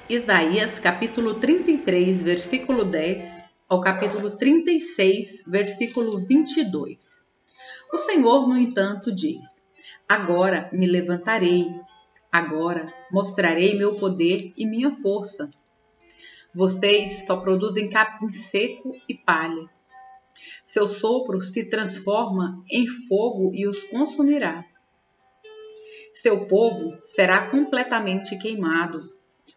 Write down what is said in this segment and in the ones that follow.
Isaías capítulo 33, versículo 10 ao capítulo 36, versículo 22. O Senhor, no entanto, diz: Agora me levantarei, agora mostrarei meu poder e minha força. Vocês só produzem capim seco e palha. Seu sopro se transforma em fogo e os consumirá. Seu povo será completamente queimado,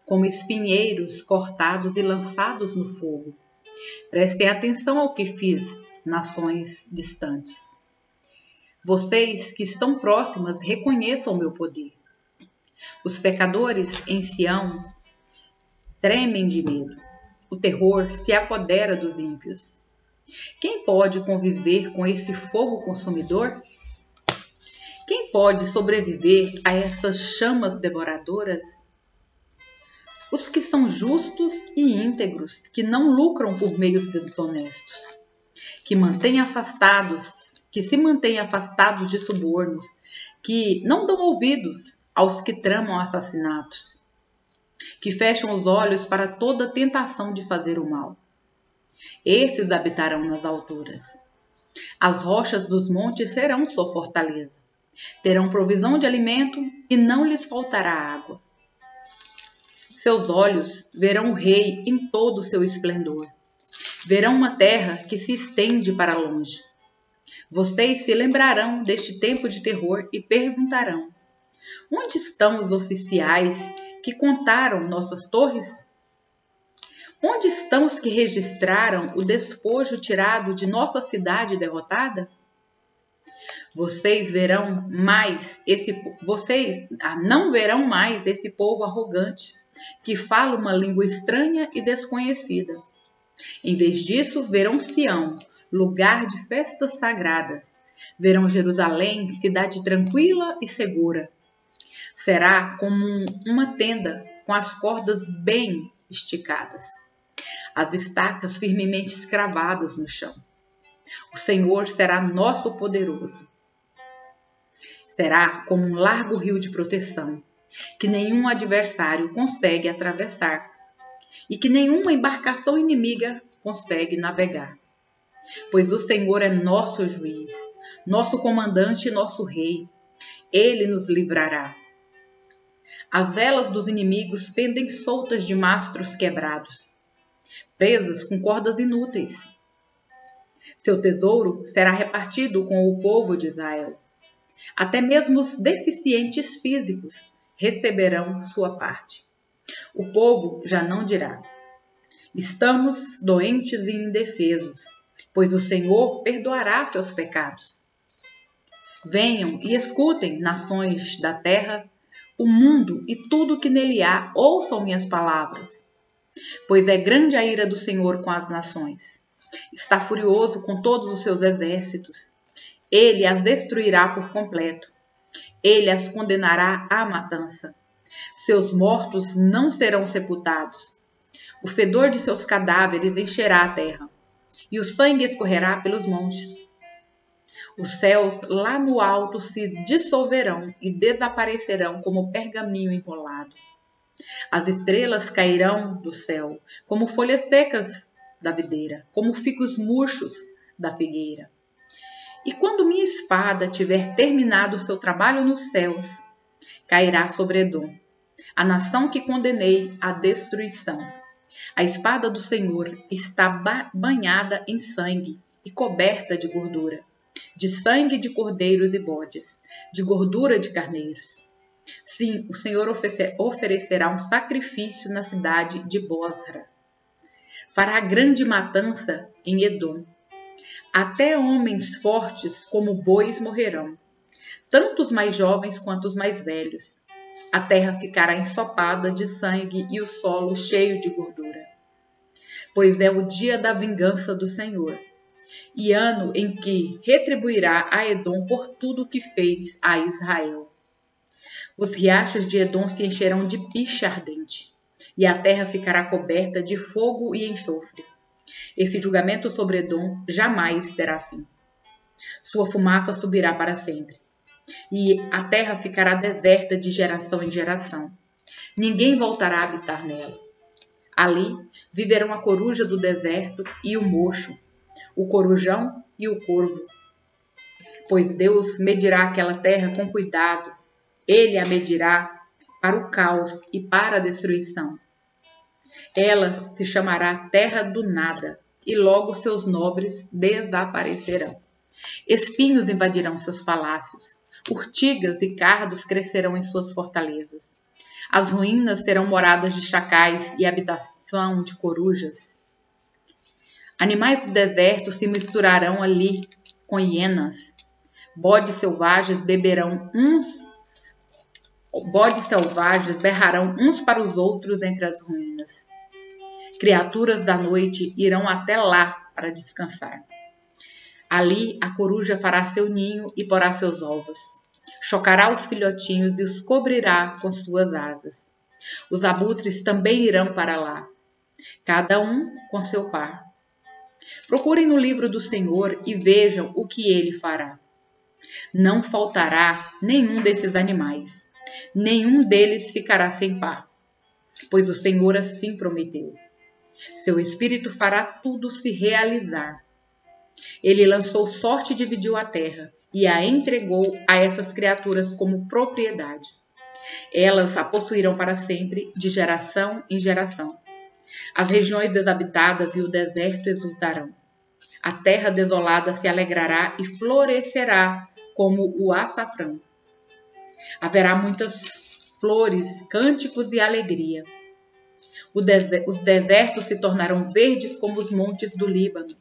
como espinheiros cortados e lançados no fogo. Prestem atenção ao que fiz, nações distantes. Vocês que estão próximas reconheçam o meu poder. Os pecadores em Sião tremem de medo. O terror se apodera dos ímpios. Quem pode conviver com esse fogo consumidor? Quem pode sobreviver a essas chamas devoradoras? Os que são justos e íntegros, que não lucram por meios desonestos, que se mantêm afastados de subornos, que não dão ouvidos aos que tramam assassinatos, que fecham os olhos para toda tentação de fazer o mal. Esses habitarão nas alturas. As rochas dos montes serão sua fortaleza. Terão provisão de alimento e não lhes faltará água. Seus olhos verão o rei em todo o seu esplendor. Verão uma terra que se estende para longe. Vocês se lembrarão deste tempo de terror e perguntarão: onde estão os oficiais que contaram nossas torres? Onde estão os que registraram o despojo tirado de nossa cidade derrotada? Vocês não verão mais esse povo arrogante, que fala uma língua estranha e desconhecida. Em vez disso, verão Sião, lugar de festas sagradas. Verão Jerusalém, cidade tranquila e segura. Será como uma tenda com as cordas bem esticadas, as estacas firmemente escravadas no chão. O Senhor será nosso poderoso. Será como um largo rio de proteção, que nenhum adversário consegue atravessar e que nenhuma embarcação inimiga consegue navegar. Pois o Senhor é nosso juiz, nosso comandante e nosso rei. Ele nos livrará. As velas dos inimigos pendem soltas de mastros quebrados, presas com cordas inúteis. Seu tesouro será repartido com o povo de Israel. Até mesmo os deficientes físicos receberão sua parte. O povo já não dirá: estamos doentes e indefesos, pois o Senhor perdoará seus pecados. Venham e escutem, nações da terra, o mundo e tudo que nele há, ouçam minhas palavras. Pois é grande a ira do Senhor com as nações. Está furioso com todos os seus exércitos. Ele as destruirá por completo. Ele as condenará à matança. Seus mortos não serão sepultados. O fedor de seus cadáveres encherá a terra, e o sangue escorrerá pelos montes. Os céus lá no alto se dissolverão e desaparecerão como pergaminho enrolado. As estrelas cairão do céu como folhas secas da videira, como figos murchos da figueira. E quando minha espada tiver terminado o seu trabalho nos céus, cairá sobre Edom, a nação que condenei à destruição. A espada do Senhor está banhada em sangue e coberta de gordura, de sangue de cordeiros e bodes, de gordura de carneiros. Sim, o Senhor oferecerá um sacrifício na cidade de Bosra. Fará grande matança em Edom. Até homens fortes como bois morrerão, tanto os mais jovens quanto os mais velhos. A terra ficará ensopada de sangue e o solo cheio de gordura. Pois é o dia da vingança do Senhor, e ano em que retribuirá a Edom por tudo o que fez a Israel. Os riachos de Edom se encherão de piche ardente, e a terra ficará coberta de fogo e enxofre. Esse julgamento sobre Edom jamais terá fim. Sua fumaça subirá para sempre, e a terra ficará deserta de geração em geração. Ninguém voltará a habitar nela. Ali viverão a coruja do deserto e o mocho, o corujão e o corvo. Pois Deus medirá aquela terra com cuidado. Ele a medirá para o caos e para a destruição. Ela se chamará terra do nada, e logo seus nobres desaparecerão. Espinhos invadirão seus palácios, urtigas e cardos crescerão em suas fortalezas. As ruínas serão moradas de chacais e habitação de corujas. Animais do deserto se misturarão ali com hienas. Bodes selvagens berrarão uns para os outros entre as ruínas. Criaturas da noite irão até lá para descansar. Ali a coruja fará seu ninho e porá seus ovos. Chocará os filhotinhos e os cobrirá com suas asas. Os abutres também irão para lá, cada um com seu par. Procurem no livro do Senhor e vejam o que ele fará. Não faltará nenhum desses animais, nenhum deles ficará sem par, pois o Senhor assim prometeu. Seu espírito fará tudo se realizar. Ele lançou sorte e dividiu a terra, e a entregou a essas criaturas como propriedade. Elas a possuirão para sempre, de geração em geração. As regiões desabitadas e o deserto exultarão. A terra desolada se alegrará e florescerá como o açafrão. Haverá muitas flores, cânticos e alegria. Os desertos se tornarão verdes como os montes do Líbano,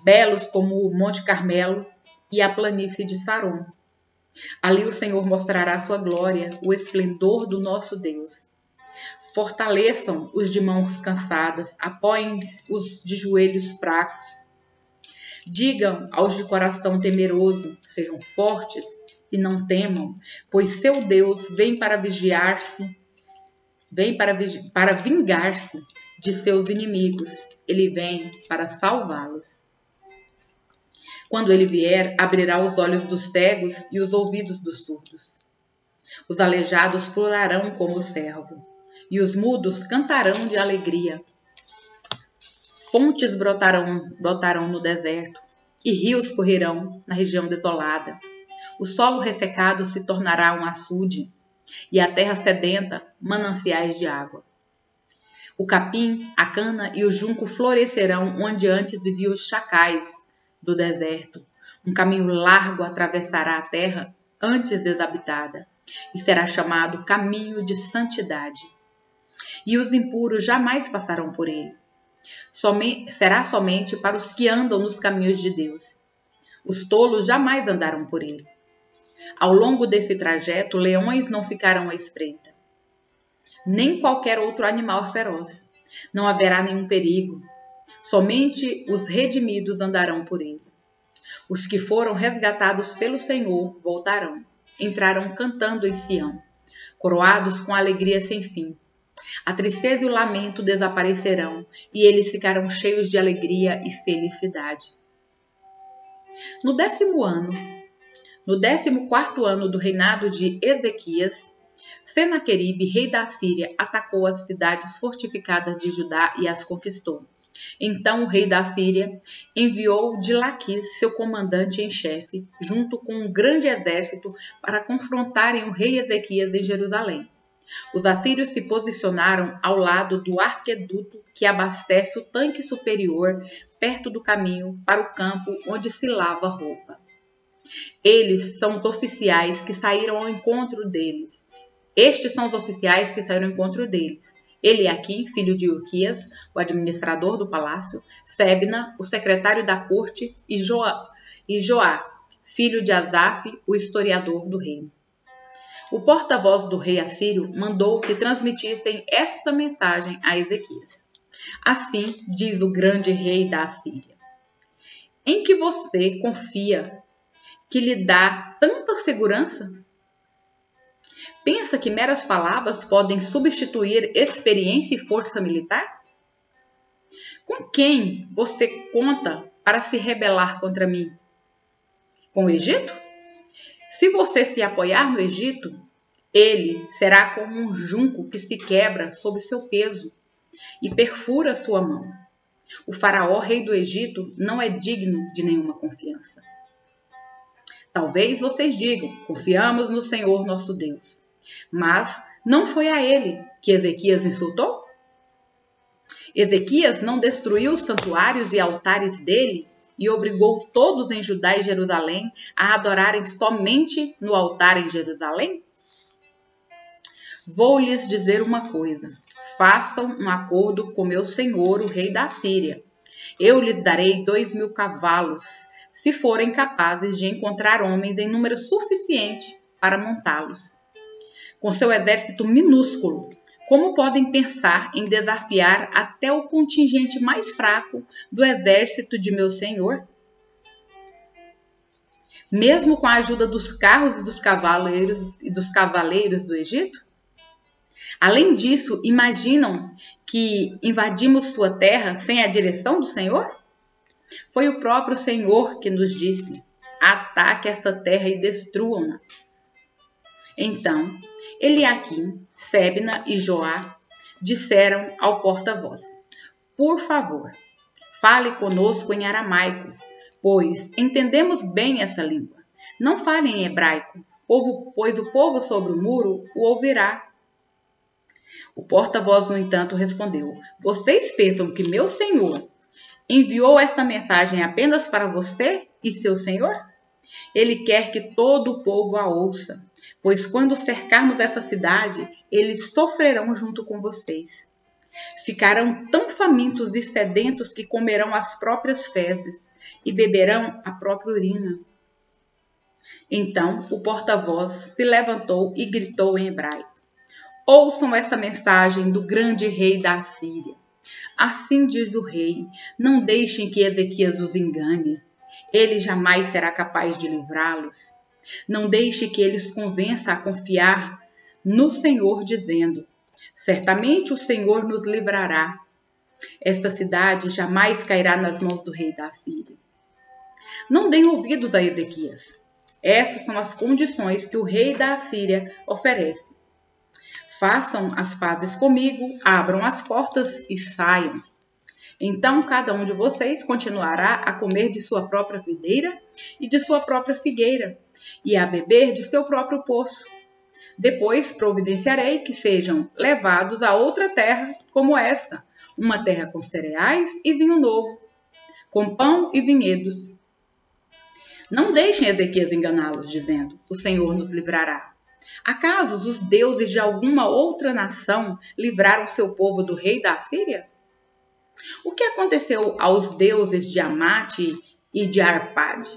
belos como o Monte Carmelo e a planície de Saron. Ali o Senhor mostrará sua glória, o esplendor do nosso Deus. Fortaleçam os de mãos cansadas, apoiem-os de joelhos fracos. Digam aos de coração temeroso, sejam fortes e não temam, pois seu Deus vem para vingar-se de seus inimigos. Ele vem para salvá-los. Quando ele vier, abrirá os olhos dos cegos e os ouvidos dos surdos. Os aleijados pularão como o cervo, e os mudos cantarão de alegria. Fontes brotarão no deserto, e rios correrão na região desolada. O solo ressecado se tornará um açude, e a terra sedenta, mananciais de água. O capim, a cana e o junco florescerão onde antes viviam os chacais do deserto. Um caminho largo atravessará a terra antes desabitada, e será chamado caminho de santidade. E os impuros jamais passarão por ele. Será somente para os que andam nos caminhos de Deus. Os tolos jamais andarão por ele. Ao longo desse trajeto, leões não ficarão à espreita, nem qualquer outro animal feroz. Não haverá nenhum perigo. Somente os redimidos andarão por ele. Os que foram resgatados pelo Senhor voltarão, entrarão cantando em Sião, coroados com alegria sem fim. A tristeza e o lamento desaparecerão, e eles ficarão cheios de alegria e felicidade. No 14º ano do reinado de Ezequias, Senaqueribe, rei da Síria, atacou as cidades fortificadas de Judá e as conquistou. Então o rei da Síria enviou de Laquis, seu comandante em chefe, junto com um grande exército para confrontarem o rei Ezequias em Jerusalém. Os assírios se posicionaram ao lado do arqueduto que abastece o tanque superior, perto do caminho para o campo onde se lava roupa. Eles são os oficiais que saíram ao encontro deles. Estes são os oficiais que saíram ao encontro deles. Eliaquim, filho de Ilquias, o administrador do palácio, Sebna, o secretário da corte, e Joá, filho de Asaf, o historiador do reino. O porta-voz do rei assírio mandou que transmitissem esta mensagem a Ezequias. Assim diz o grande rei da Assíria: em que você confia, que lhe dá tanta segurança? Pensa que meras palavras podem substituir experiência e força militar? Com quem você conta para se rebelar contra mim? Com o Egito? Se você se apoiar no Egito, ele será como um junco que se quebra sob seu peso. e perfura sua mão. O faraó, rei do Egito, não é digno de nenhuma confiança. Talvez vocês digam, confiamos no Senhor nosso Deus. Mas não foi a ele que Ezequias insultou? Ezequias não destruiu os santuários e altares dele e obrigou todos em Judá e Jerusalém a adorarem somente no altar em Jerusalém? Vou lhes dizer uma coisa. Façam um acordo com meu senhor, o rei da Síria. Eu lhes darei 2.000 cavalos, se forem capazes de encontrar homens em número suficiente para montá-los. Com seu exército minúsculo, como podem pensar em desafiar até o contingente mais fraco do exército de meu senhor? Mesmo com a ajuda dos carros e dos cavaleiros do Egito? Além disso, imaginam que invadimos sua terra sem a direção do Senhor? Foi o próprio Senhor que nos disse: ataque essa terra e destruam-na. Então, Eliaquim, Sebna e Joá disseram ao porta-voz: por favor, fale conosco em aramaico, pois entendemos bem essa língua. Não fale em hebraico, pois o povo sobre o muro o ouvirá. O porta-voz, no entanto, respondeu: vocês pensam que meu senhor enviou essa mensagem apenas para você e seu senhor? Ele quer que todo o povo a ouça, pois quando cercarmos essa cidade, eles sofrerão junto com vocês. Ficarão tão famintos e sedentos que comerão as próprias fezes e beberão a própria urina. Então o porta-voz se levantou e gritou em hebraico: ouçam essa mensagem do grande rei da Síria. Assim diz o rei: não deixem que Ezequias os engane. Ele jamais será capaz de livrá-los. Não deixe que ele os convença a confiar no Senhor, dizendo: certamente o Senhor nos livrará. Esta cidade jamais cairá nas mãos do rei da Síria. Não deem ouvidos a Ezequias. Essas são as condições que o rei da Síria oferece. Façam as pazes comigo, abram as portas e saiam. Então cada um de vocês continuará a comer de sua própria videira e de sua própria figueira, e a beber de seu próprio poço. Depois providenciarei que sejam levados a outra terra como esta, uma terra com cereais e vinho novo, com pão e vinhedos. Não deixem Ezequias enganá-los, dizendo: o Senhor nos livrará. Acaso os deuses de alguma outra nação livraram seu povo do rei da Síria? O que aconteceu aos deuses de Amate e de Arpade?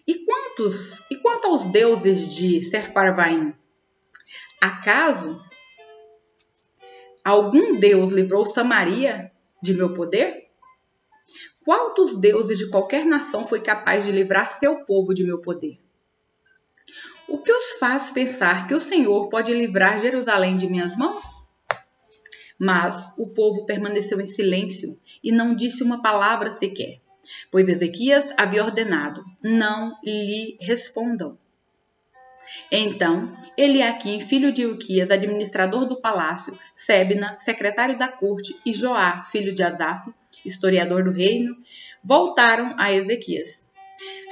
E quanto aos deuses de Sepharvaim? Acaso algum deus livrou Samaria de meu poder? Qual dos deuses de qualquer nação foi capaz de livrar seu povo de meu poder? O que os faz pensar que o Senhor pode livrar Jerusalém de minhas mãos? Mas o povo permaneceu em silêncio e não disse uma palavra sequer, pois Ezequias havia ordenado: não lhe respondam. Então, Eliaquim, filho de Hilquias, administrador do palácio, Sebna, secretário da corte, e Joá, filho de Asaf, historiador do reino, voltaram a Ezequias.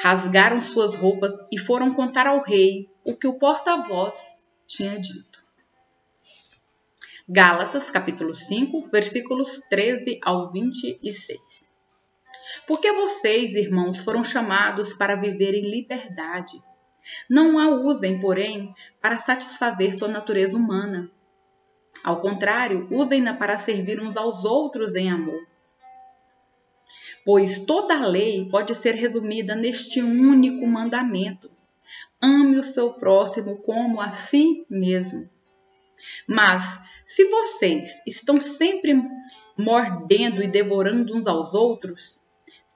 Rasgaram suas roupas e foram contar ao rei o que o porta-voz tinha dito. Gálatas, capítulo 5, versículos 13 ao 26. Porque vocês, irmãos, foram chamados para viver em liberdade. Não a usem, porém, para satisfazer sua natureza humana. Ao contrário, usem-na para servir uns aos outros em amor. Pois toda a lei pode ser resumida neste único mandamento: ame o seu próximo como a si mesmo. Mas, se vocês estão sempre mordendo e devorando uns aos outros,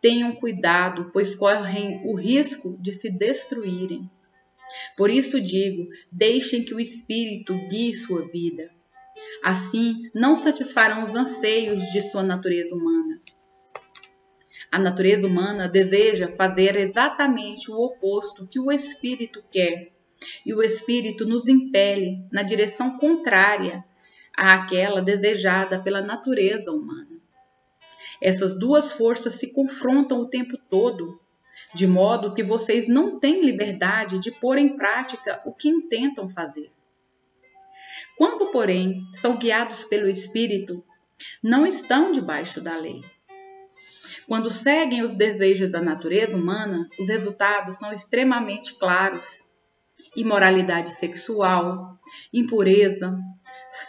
tenham cuidado, pois correm o risco de se destruírem. Por isso digo, deixem que o Espírito guie sua vida. Assim, não satisfarão os anseios de sua natureza humana. A natureza humana deseja fazer exatamente o oposto que o Espírito quer, e o Espírito nos impele na direção contrária àquela desejada pela natureza humana. Essas duas forças se confrontam o tempo todo, de modo que vocês não têm liberdade de pôr em prática o que intentam fazer. Quando, porém, são guiados pelo Espírito, não estão debaixo da lei. Quando seguem os desejos da natureza humana, os resultados são extremamente claros: imoralidade sexual, impureza,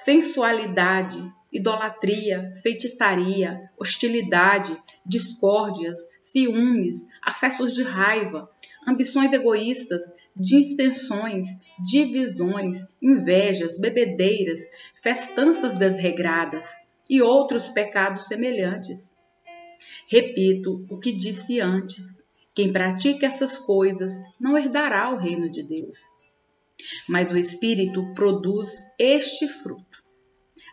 sensualidade, idolatria, feitiçaria, hostilidade, discórdias, ciúmes, acessos de raiva, ambições egoístas, dissensões, divisões, invejas, bebedeiras, festanças desregradas e outros pecados semelhantes. Repito o que disse antes: quem pratica essas coisas não herdará o reino de Deus. Mas o Espírito produz este fruto: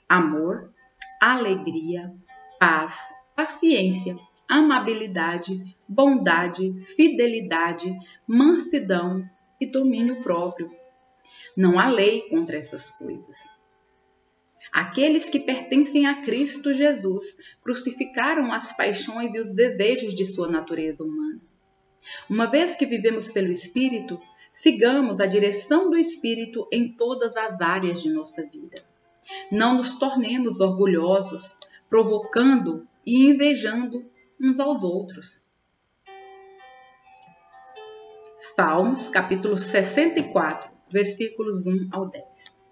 amor, alegria, paz, paciência, amabilidade, bondade, fidelidade, mansidão e domínio próprio. Não há lei contra essas coisas. Aqueles que pertencem a Cristo Jesus crucificaram as paixões e os desejos de sua natureza humana. Uma vez que vivemos pelo Espírito, sigamos a direção do Espírito em todas as áreas de nossa vida. Não nos tornemos orgulhosos, provocando e invejando uns aos outros. Salmos, capítulo 64, versículos 1 ao 10.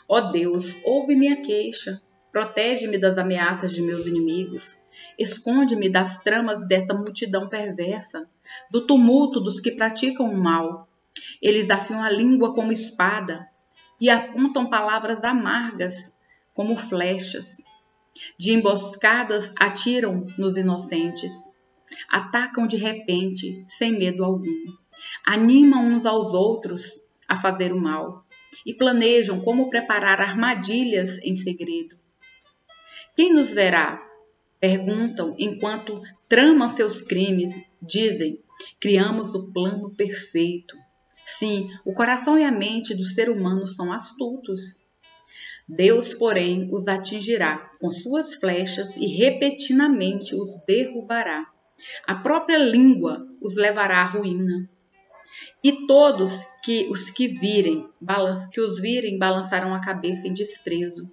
Ó Deus, ouve minha queixa, protege-me das ameaças de meus inimigos, esconde-me das tramas dessa multidão perversa, do tumulto dos que praticam o mal. Eles afiam a língua como espada e apontam palavras amargas como flechas. De emboscadas atiram nos inocentes, atacam de repente, sem medo algum, animam uns aos outros a fazer o mal e planejam como preparar armadilhas em segredo. Quem nos verá? Perguntam enquanto tramam seus crimes. Dizem: criamos o plano perfeito. Sim, o coração e a mente do ser humano são astutos. Deus, porém, os atingirá com suas flechas e repentinamente os derrubará. A própria língua os levará à ruína. E todos que os virem balançarão a cabeça em desprezo.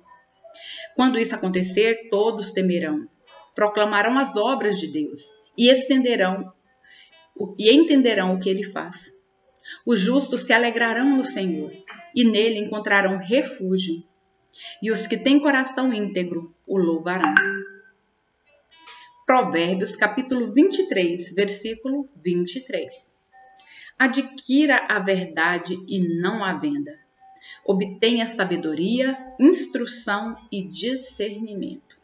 Quando isso acontecer, todos temerão, proclamarão as obras de Deus e entenderão o que ele faz. Os justos se alegrarão no Senhor e nele encontrarão refúgio. E os que têm coração íntegro o louvarão. Provérbios, capítulo 23, versículo 23. Adquira a verdade e não a venda. Obtenha sabedoria, instrução e discernimento.